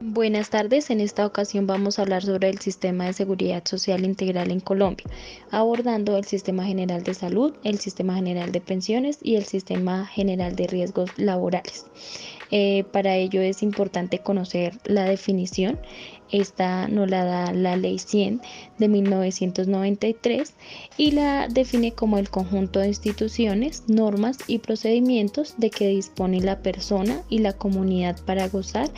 Buenas tardes, en esta ocasión vamos a hablar sobre el sistema de seguridad social integral en Colombia, abordando el sistema general de salud, el sistema general de pensiones y el sistema general de riesgos laborales. Para ello es importante conocer la definición. Esta nos la da la Ley 100 de 1993 y la define como el conjunto de instituciones, normas y procedimientos de que dispone la persona y la comunidad para gozar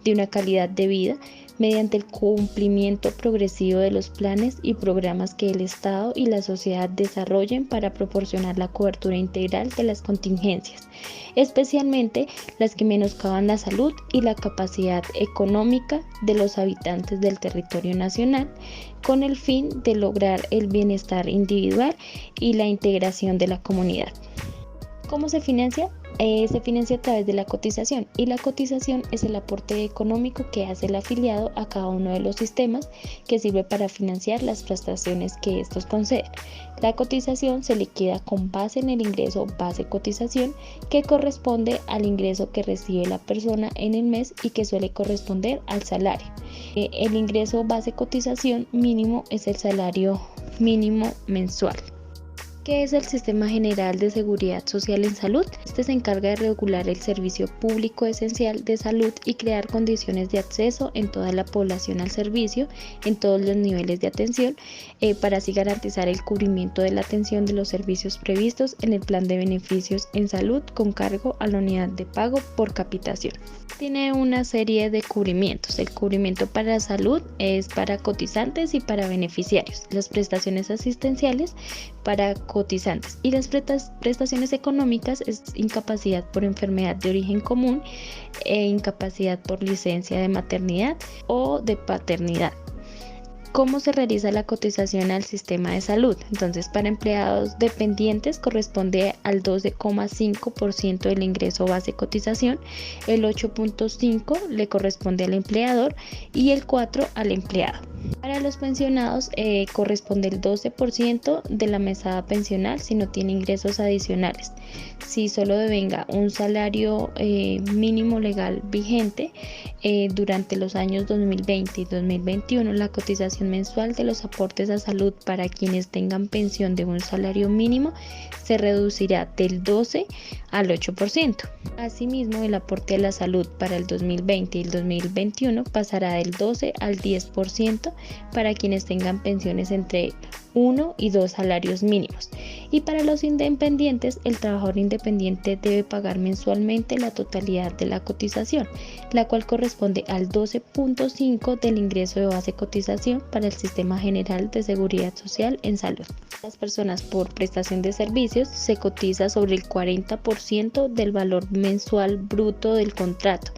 de una calidad de vida mediante el cumplimiento progresivo de los planes y programas que el Estado y la sociedad desarrollen para proporcionar la cobertura integral de las contingencias, especialmente las que menoscaban la salud y la capacidad económica de los habitantes del territorio nacional, con el fin de lograr el bienestar individual y la integración de la comunidad. ¿Cómo se financia? Se financia a través de la cotización, y la cotización es el aporte económico que hace el afiliado a cada uno de los sistemas, que sirve para financiar las prestaciones que estos conceden. La cotización se liquida con base en el ingreso base cotización, que corresponde al ingreso que recibe la persona en el mes y que suele corresponder al salario. El ingreso base cotización mínimo es el salario mínimo mensual. ¿Qué es el Sistema General de Seguridad Social en Salud? Este se encarga de regular el servicio público esencial de salud y crear condiciones de acceso en toda la población al servicio, en todos los niveles de atención, para así garantizar el cubrimiento de la atención de los servicios previstos en el Plan de Beneficios en Salud con cargo a la unidad de pago por capitación. Tiene una serie de cubrimientos. El cubrimiento para la salud es para cotizantes y para beneficiarios. Las prestaciones asistenciales para cotizantes, y las prestaciones económicas es incapacidad por enfermedad de origen común e incapacidad por licencia de maternidad o de paternidad. ¿Cómo se realiza la cotización al sistema de salud? Entonces, para empleados dependientes corresponde al 12,5% del ingreso base cotización, el 8,5% le corresponde al empleador y el 4% al empleado. Para los pensionados corresponde el 12% de la mesada pensional si no tiene ingresos adicionales. Si solo devenga un salario mínimo legal vigente durante los años 2020 y 2021, la cotización mensual de los aportes a salud para quienes tengan pensión de un salario mínimo se reducirá del 12 al 8%. Asimismo, el aporte a la salud para el 2020 y el 2021 pasará del 12 al 10% para quienes tengan pensiones entre 1 y 2 salarios mínimos. Y para los independientes, el trabajador independiente debe pagar mensualmente la totalidad de la cotización, la cual corresponde al 12,5% del ingreso de base cotización para el Sistema General de Seguridad Social en Salud. Las personas por prestación de servicios se cotiza sobre el 40% del valor mensual bruto del contrato,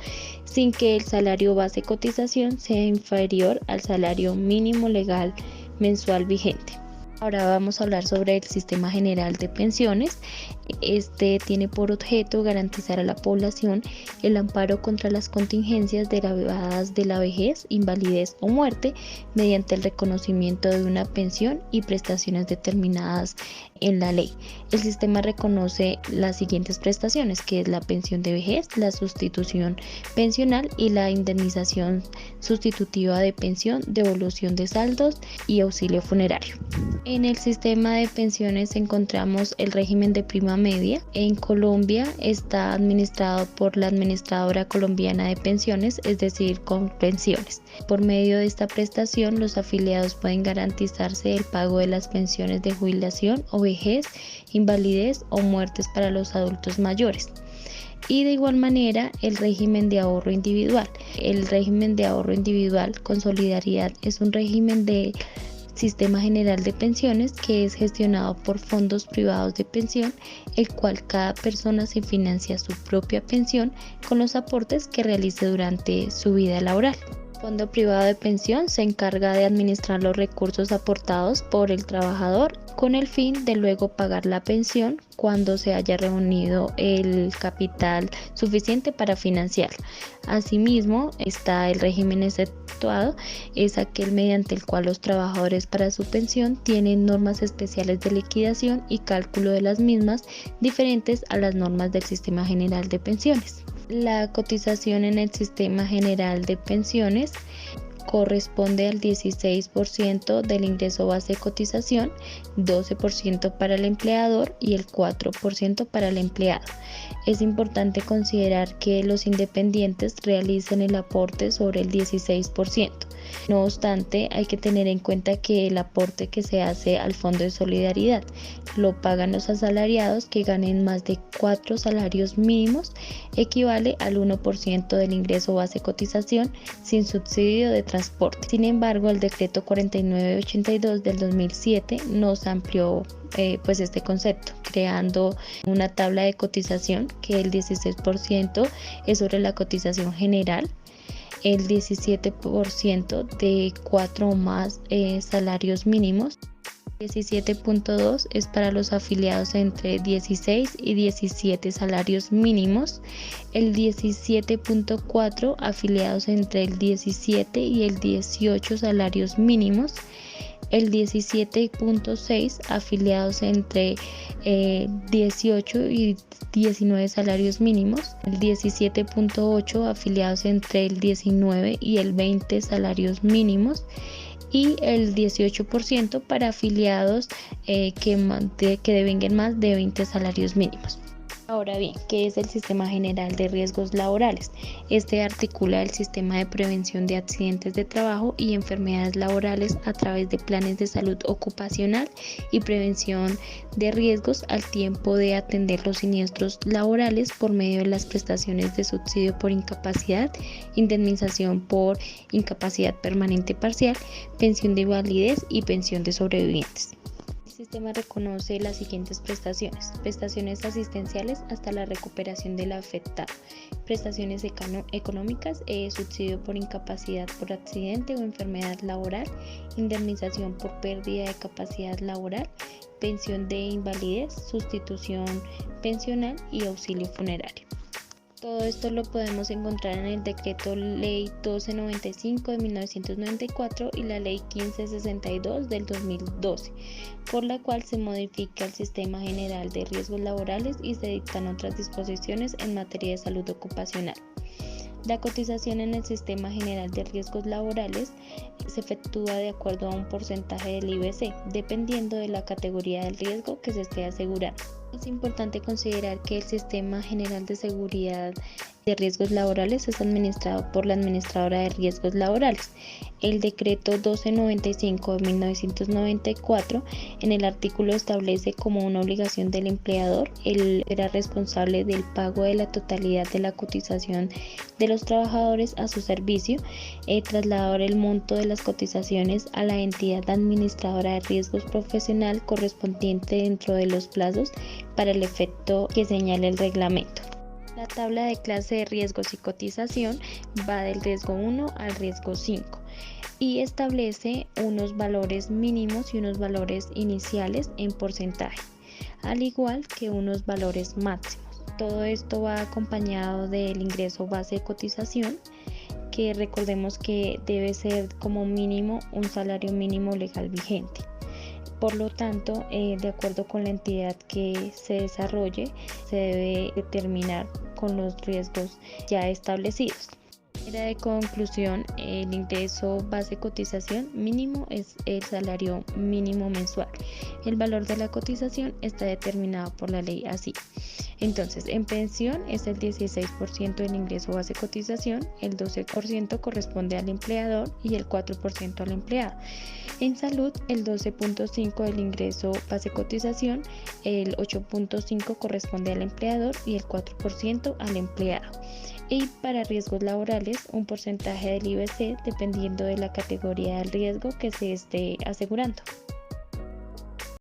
sin que el salario base cotización sea inferior al salario mínimo legal mensual vigente. Ahora vamos a hablar sobre el Sistema General de Pensiones. Este tiene por objeto garantizar a la población el amparo contra las contingencias derivadas de la vejez, invalidez o muerte mediante el reconocimiento de una pensión y prestaciones determinadas en la ley. El sistema reconoce las siguientes prestaciones, que es la pensión de vejez, la sustitución pensional y la indemnización sustitutiva de pensión, devolución de saldos y auxilio funerario. En el sistema de pensiones encontramos el régimen de prima media. En Colombia está administrado por la Administradora Colombiana de Pensiones, es decir, Colpensiones. Por medio de esta prestación, los afiliados pueden garantizarse el pago de las pensiones de jubilación o vejez, invalidez o muertes para los adultos mayores. Y de igual manera el régimen de ahorro individual. El régimen de ahorro individual con solidaridad es un régimen de Sistema General de Pensiones que es gestionado por fondos privados de pensión, el cual cada persona se financia su propia pensión con los aportes que realice durante su vida laboral. El fondo privado de pensión se encarga de administrar los recursos aportados por el trabajador con el fin de luego pagar la pensión cuando se haya reunido el capital suficiente para financiar. Asimismo, está el régimen exceptuado, es aquel mediante el cual los trabajadores para su pensión tienen normas especiales de liquidación y cálculo de las mismas diferentes a las normas del Sistema General de Pensiones. La cotización en el Sistema General de Pensiones corresponde al 16% del ingreso base de cotización, 12% para el empleador y el 4% para el empleado. Es importante considerar que los independientes realicen el aporte sobre el 16%. No obstante, hay que tener en cuenta que el aporte que se hace al Fondo de Solidaridad lo pagan los asalariados que ganen más de 4 salarios mínimos, equivale al 1% del ingreso base de cotización sin subsidio de transporte. Sin embargo, el decreto 4982 del 2007 nos amplió este concepto, creando una tabla de cotización que el 16% es sobre la cotización general, el 17% de 4 o más salarios mínimos, 17.2 es para los afiliados entre 16 y 17 salarios mínimos, el 17.4 afiliados entre el 17 y el 18 salarios mínimos, el 17.6 afiliados entre 18 y 19 salarios mínimos, el 17.8 afiliados entre el 19 y el 20 salarios mínimos y el 18% para afiliados que devenguen más de 20 salarios mínimos. Ahora bien, ¿qué es el Sistema General de Riesgos Laborales? Este articula el sistema de prevención de accidentes de trabajo y enfermedades laborales a través de planes de salud ocupacional y prevención de riesgos al tiempo de atender los siniestros laborales por medio de las prestaciones de subsidio por incapacidad, indemnización por incapacidad permanente parcial, pensión de invalidez y pensión de sobrevivientes. El sistema reconoce las siguientes prestaciones: prestaciones asistenciales hasta la recuperación del afectado, prestaciones económicas, subsidio por incapacidad por accidente o enfermedad laboral, indemnización por pérdida de capacidad laboral, pensión de invalidez, sustitución pensional y auxilio funerario. Todo esto lo podemos encontrar en el Decreto Ley 1295 de 1994 y la Ley 1562 del 2012, por la cual se modifica el Sistema General de Riesgos Laborales y se dictan otras disposiciones en materia de salud ocupacional. La cotización en el Sistema General de Riesgos Laborales se efectúa de acuerdo a un porcentaje del IBC, dependiendo de la categoría del riesgo que se esté asegurando. Es importante considerar que el Sistema General de Seguridad de Riesgos Laborales es administrado por la Administradora de Riesgos Laborales. El Decreto 1295 de 1994 en el artículo establece como una obligación del empleador el ser responsable del pago de la totalidad de la cotización de los trabajadores a su servicio, trasladar el monto de las cotizaciones a la entidad administradora de riesgos profesional correspondiente dentro de los plazos para el efecto que señale el reglamento. La tabla de clase de riesgos y cotización va del riesgo 1 al riesgo 5 y establece unos valores mínimos y unos valores iniciales en porcentaje, al igual que unos valores máximos. Todo esto va acompañado del ingreso base de cotización, que recordemos que debe ser como mínimo un salario mínimo legal vigente. Por lo tanto, de acuerdo con la entidad que se desarrolle, se debe determinar con los riesgos ya establecidos. De conclusión, el ingreso base de cotización mínimo es el salario mínimo mensual. El valor de la cotización está determinado por la ley así. Entonces, en pensión es el 16% del ingreso base de cotización, el 12% corresponde al empleador y el 4% al empleado. En salud, el 12.5% del ingreso base de cotización, el 8.5% corresponde al empleador y el 4% al empleado. Y para riesgos laborales, un porcentaje del IBC dependiendo de la categoría del riesgo que se esté asegurando.